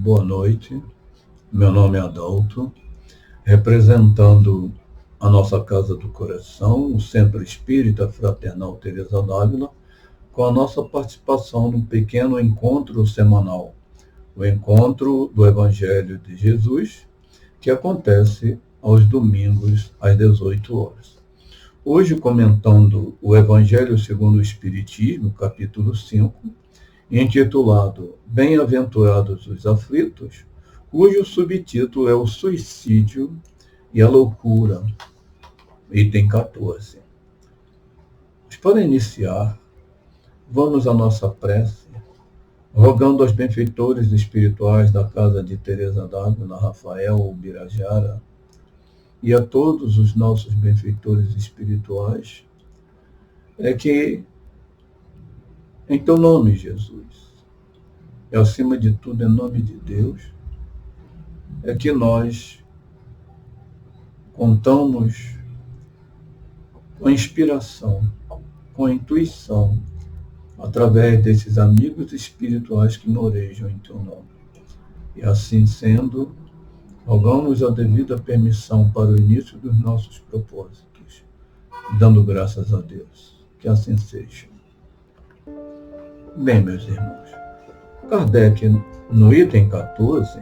boa noite. Meu nome é Adalto, representando a nossa Casa do Coração, o Centro Espírita Fraternal Teresa d'Ávila, com a nossa participação num pequeno encontro semanal, o encontro do Evangelho de Jesus, que acontece aos domingos às 18 horas. Hoje, comentando o Evangelho segundo o Espiritismo, capítulo 5, intitulado Bem-aventurados os aflitos, cujo subtítulo é o suicídio e a loucura, item 14. Mas para iniciar, vamos à nossa prece, rogando aos benfeitores espirituais da Casa de Teresa d'Ávila, Rafael Ubirajara, e a todos os nossos benfeitores espirituais, que, em teu nome, Jesus, e acima de tudo, em nome de Deus, é que nós contamos com a inspiração, com a intuição, através desses amigos espirituais que morejam em teu nome. E assim sendo, rogamos a devida permissão para o início dos nossos propósitos, dando graças a Deus. Que assim seja. Bem, meus irmãos, Kardec, no item 14,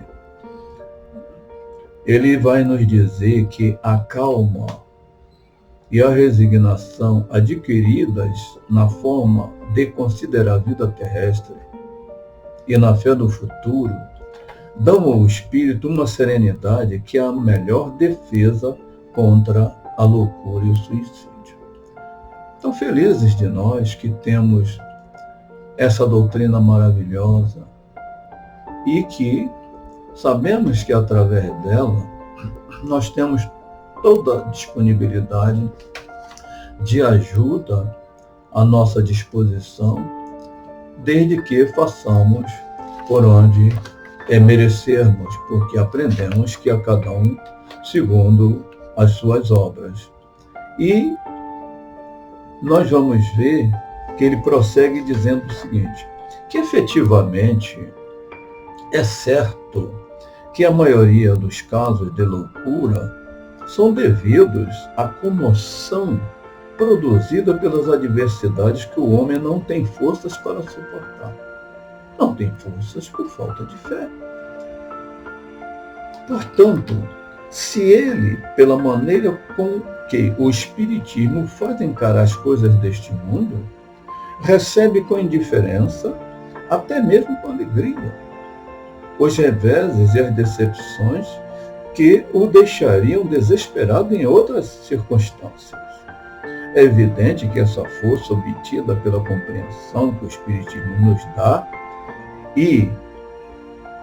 ele vai nos dizer que a calma e a resignação adquiridas na forma de considerar a vida terrestre e na fé do futuro dão ao espírito uma serenidade que é a melhor defesa contra a loucura e o suicídio. Então, felizes de nós que temos essa doutrina maravilhosa e que sabemos que através dela nós temos toda a disponibilidade de ajuda à nossa disposição, desde que façamos por onde merecermos, porque aprendemos que a cada um segundo as suas obras. E nós vamos ver que ele prossegue dizendo o seguinte, que efetivamente é certo que a maioria dos casos de loucura são devidos à comoção produzida pelas adversidades que o homem não tem forças para suportar. Não tem forças por falta de fé. Portanto, se ele, pela maneira com que o Espiritismo faz encarar as coisas deste mundo, recebe com indiferença, até mesmo com alegria, os reveses e as decepções que o deixariam desesperado em outras circunstâncias. É evidente que essa força obtida pela compreensão que o Espiritismo nos dá e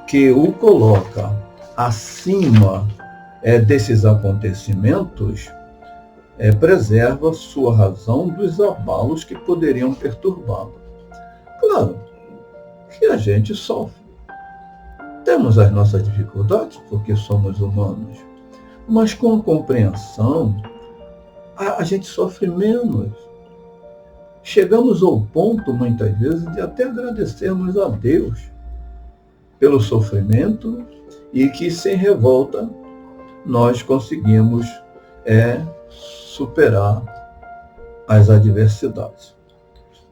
que o coloca acima desses acontecimentos, preserva sua razão dos abalos que poderiam perturbá-lo. Claro que a gente sofre. Temos as nossas dificuldades, porque somos humanos, mas com a compreensão, a gente sofre menos. Chegamos ao ponto, muitas vezes, de até agradecermos a Deus pelo sofrimento e que, sem revolta, nós conseguimos superar as adversidades.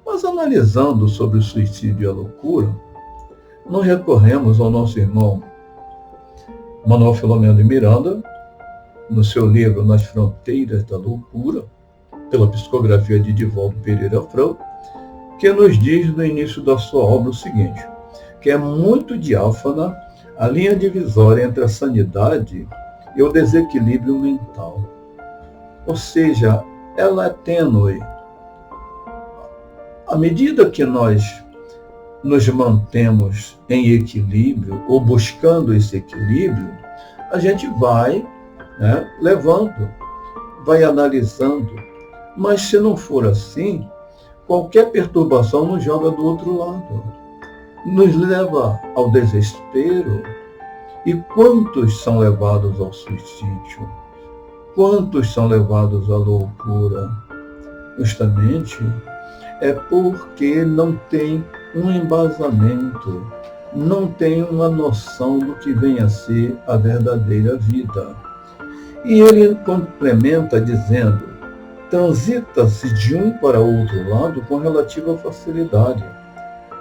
Mas analisando sobre o suicídio e a loucura, nós recorremos ao nosso irmão Manuel Filomeno de Miranda, no seu livro Nas Fronteiras da Loucura, pela psicografia de Divaldo Pereira Franco, que nos diz no início da sua obra o seguinte, que é muito diáfana a linha divisória entre a sanidade e o desequilíbrio mental. Ou seja, ela é tênue. À medida que nós nos mantemos em equilíbrio, ou buscando esse equilíbrio, a gente vai levando, vai analisando. Mas se não for assim, qualquer perturbação nos joga do outro lado, nos leva ao desespero. E quantos são levados ao suicídio? Quantos são levados à loucura? Justamente é porque não tem um embasamento não têm uma noção do que vem a ser a verdadeira vida. E ele complementa dizendo: transita-se de um para outro lado com relativa facilidade,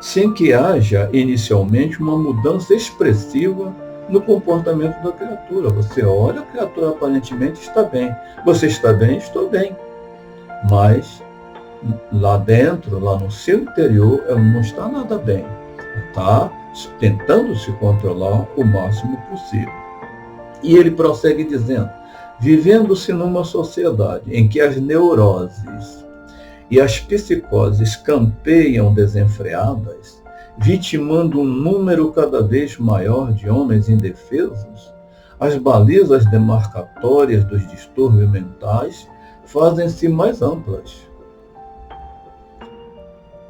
sem que haja inicialmente uma mudança expressiva no comportamento da criatura. Você olha, a criatura aparentemente está bem. Você está bem? Estou bem. Mas lá dentro, lá no seu interior, ela não está nada bem. Está tentando se controlar o máximo possível. E ele prossegue dizendo: vivendo-se numa sociedade em que as neuroses e as psicoses campeiam desenfreadas, vitimando um número cada vez maior de homens indefesos, as balizas demarcatórias dos distúrbios mentais fazem-se mais amplas.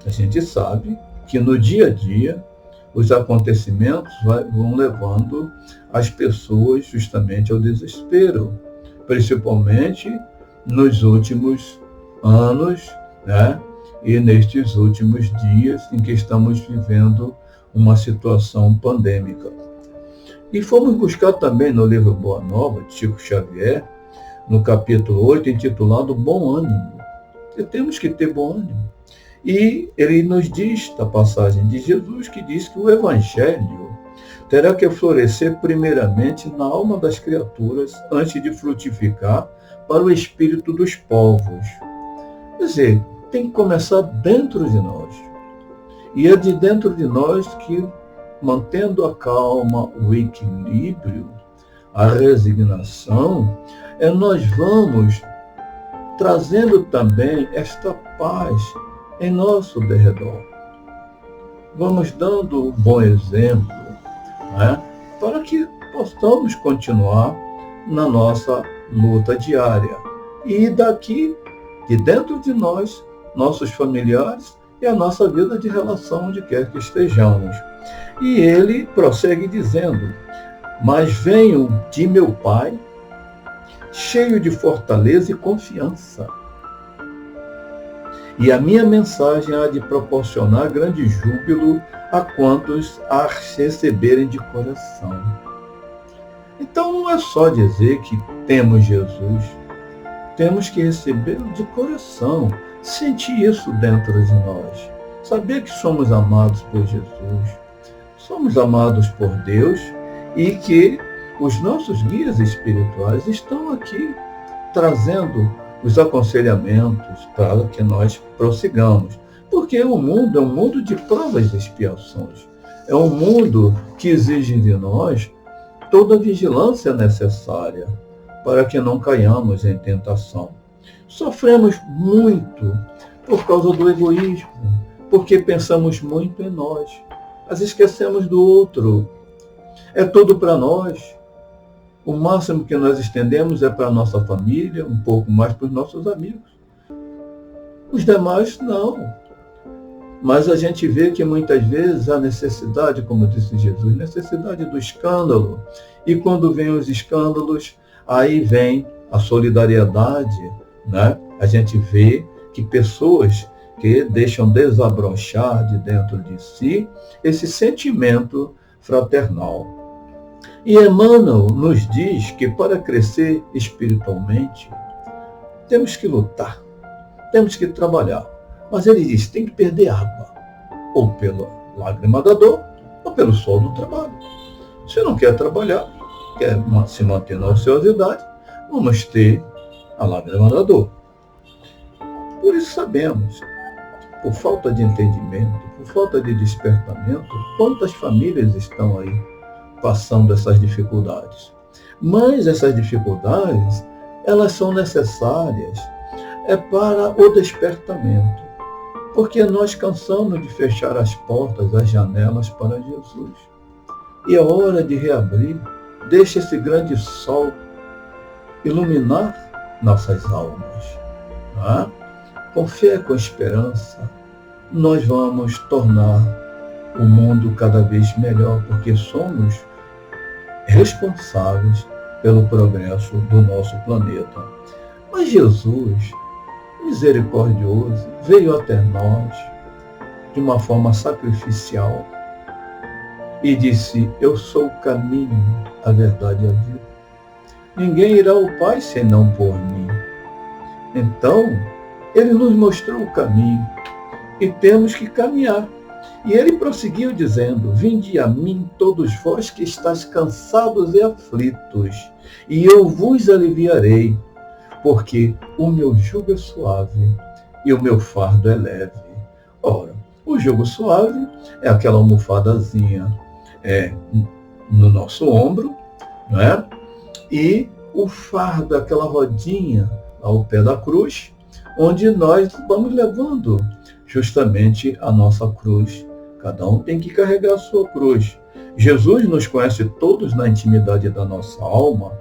A gente sabe que no dia a dia os acontecimentos vão levando as pessoas justamente ao desespero, principalmente nos últimos anos, né? E nestes últimos dias em que estamos vivendo uma situação pandêmica. E fomos buscar também no livro Boa Nova, de Chico Xavier, no capítulo 8, intitulado Bom Ânimo. E temos que ter bom ânimo. E ele nos diz, da passagem de Jesus, que diz que o Evangelho terá que florescer primeiramente na alma das criaturas, antes de frutificar para o espírito dos povos. Quer dizer, tem que começar dentro de nós. E é de dentro de nós que, mantendo a calma, o equilíbrio, a resignação, nós vamos trazendo também esta paz em nosso derredor. Vamos dando um bom exemplo, né, para que possamos continuar na nossa luta diária. E daqui, de dentro de nós, nossos familiares e a nossa vida de relação onde quer que estejamos. E ele prossegue dizendo: mas venho de meu Pai, cheio de fortaleza e confiança. E a minha mensagem há de proporcionar grande júbilo a quantos a receberem de coração. Então não é só dizer que temos Jesus, temos que recebê-lo de coração, sentir isso dentro de nós, saber que somos amados por Jesus, somos amados por Deus e que os nossos guias espirituais estão aqui trazendo os aconselhamentos para que nós prossigamos. Porque o mundo é um mundo de provas e expiações. É um mundo que exige de nós toda a vigilância necessária para que não caiamos em tentação. Sofremos muito por causa do egoísmo, porque pensamos muito em nós, mas esquecemos do outro. É tudo para nós. O máximo que nós estendemos é para a nossa família, um pouco mais para os nossos amigos. Os demais, não. Mas a gente vê que muitas vezes há necessidade, como disse Jesus, necessidade do escândalo. E quando vem os escândalos, aí vem a solidariedade, né? A gente vê que pessoas que deixam desabrochar de dentro de si esse sentimento fraternal. E Emmanuel nos diz que para crescer espiritualmente, temos que lutar, temos que trabalhar. Mas ele diz, tem que perder água, ou pela lágrima da dor, ou pelo sol do trabalho. Se não quer trabalhar, quer se manter na ociosidade, vamos ter a lágrima da dor. Por isso sabemos, por falta de entendimento, por falta de despertamento, quantas famílias estão aí passando essas dificuldades. Mas essas dificuldades, elas são necessárias para o despertamento. Porque nós cansamos de fechar as portas, as janelas para Jesus. E é hora de reabrir. Deixe esse grande sol iluminar nossas almas. Tá? Com fé, com esperança, nós vamos tornar o mundo cada vez melhor, porque somos responsáveis pelo progresso do nosso planeta. Mas Jesus, misericordioso, veio até nós de uma forma sacrificial e disse: eu sou o caminho, a verdade e a vida. Ninguém irá ao Pai senão por mim. Então, ele nos mostrou o caminho e temos que caminhar. E ele prosseguiu dizendo: vinde a mim todos vós que estáis cansados e aflitos, e eu vos aliviarei, porque o meu jugo é suave e o meu fardo é leve. Ora, o jugo suave é aquela almofadazinha no nosso ombro, não é? E o fardo é aquela rodinha ao pé da cruz, onde nós vamos levando justamente a nossa cruz. Cada um tem que carregar a sua cruz. Jesus nos conhece todos na intimidade da nossa alma,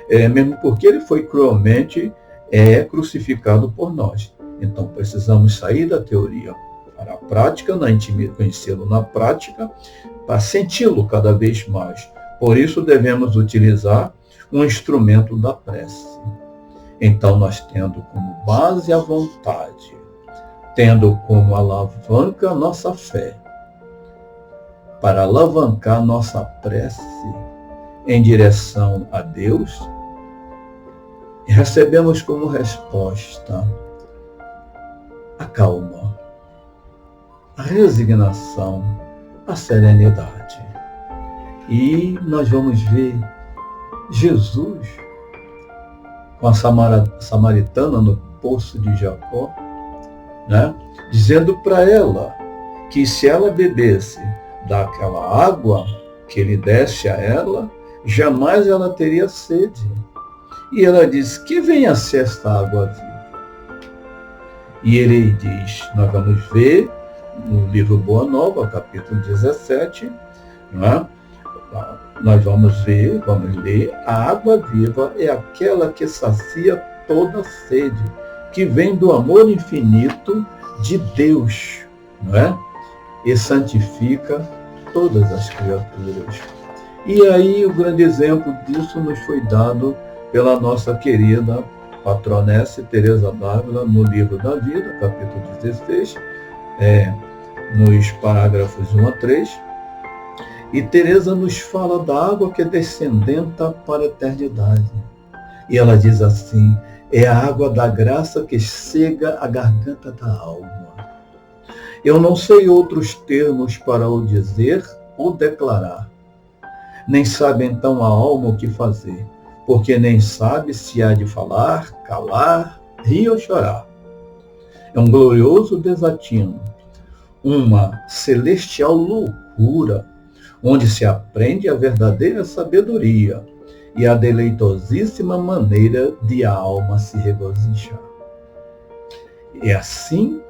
mesmo porque ele foi cruelmente crucificado por nós. Então precisamos sair da teoria para a prática, conhecê-lo na prática, para senti-lo cada vez mais. Por isso devemos utilizar um instrumento da prece. Então nós tendo como base a vontade, tendo como alavanca a nossa fé, para alavancar nossa prece em direção a Deus, recebemos como resposta a calma, a resignação, a serenidade. E nós vamos ver Jesus com a samaritana no poço de Jacó, né? Dizendo para ela que se ela bebesse daquela água que ele desse a ela, jamais ela teria sede. E ela diz: que venha ser esta água viva. E ele diz, nós vamos ver no livro Boa Nova, capítulo 17, não é? Nós vamos ler, a água viva é aquela que sacia toda sede, que vem do amor infinito de Deus, não é? E santifica todas as criaturas. E aí o grande exemplo disso nos foi dado pela nossa querida patronesse Teresa d'Ávila no livro da vida, capítulo 16, nos parágrafos 1 a 3. E Teresa nos fala da água que é descendenta para a eternidade. E ela diz assim: é a água da graça que cega a garganta da alma. Eu não sei outros termos para o dizer ou declarar. Nem sabe então a alma o que fazer, porque nem sabe se há de falar, calar, rir ou chorar. É um glorioso desatino, uma celestial loucura, onde se aprende a verdadeira sabedoria e a deleitosíssima maneira de a alma se regozijar. É assim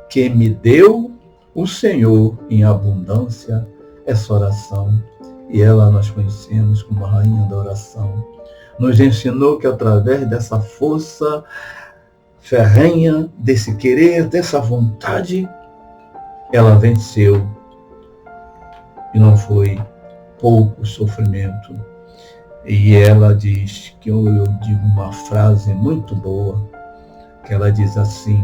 que me deu o Senhor em abundância essa oração, e ela nós conhecemos como a rainha da oração. Nos ensinou que através dessa força ferrenha, desse querer, dessa vontade, ela venceu. E não foi pouco sofrimento. E ela diz, que eu digo uma frase muito boa, que ela diz assim: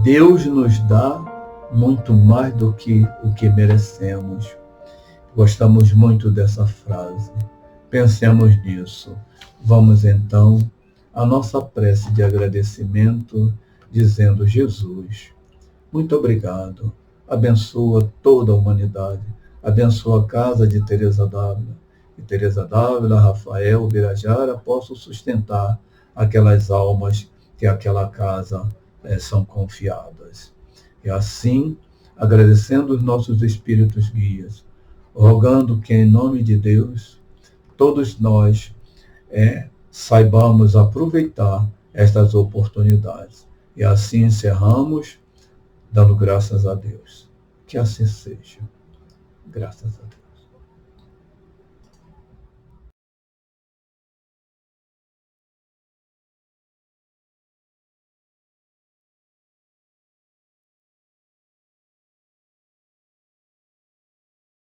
Deus nos dá muito mais do que o que merecemos. Gostamos muito dessa frase. Pensemos nisso. Vamos então à nossa prece de agradecimento, dizendo: Jesus, muito obrigado. Abençoa toda a humanidade. Abençoa a casa de Teresa d'Ávila. E Teresa d'Ávila, Rafael, Birajara possam sustentar aquelas almas que aquela casa são confiadas. E assim, agradecendo os nossos espíritos guias, rogando que, em nome de Deus, todos nós saibamos aproveitar estas oportunidades. E assim encerramos, dando graças a Deus. Que assim seja. Graças a Deus.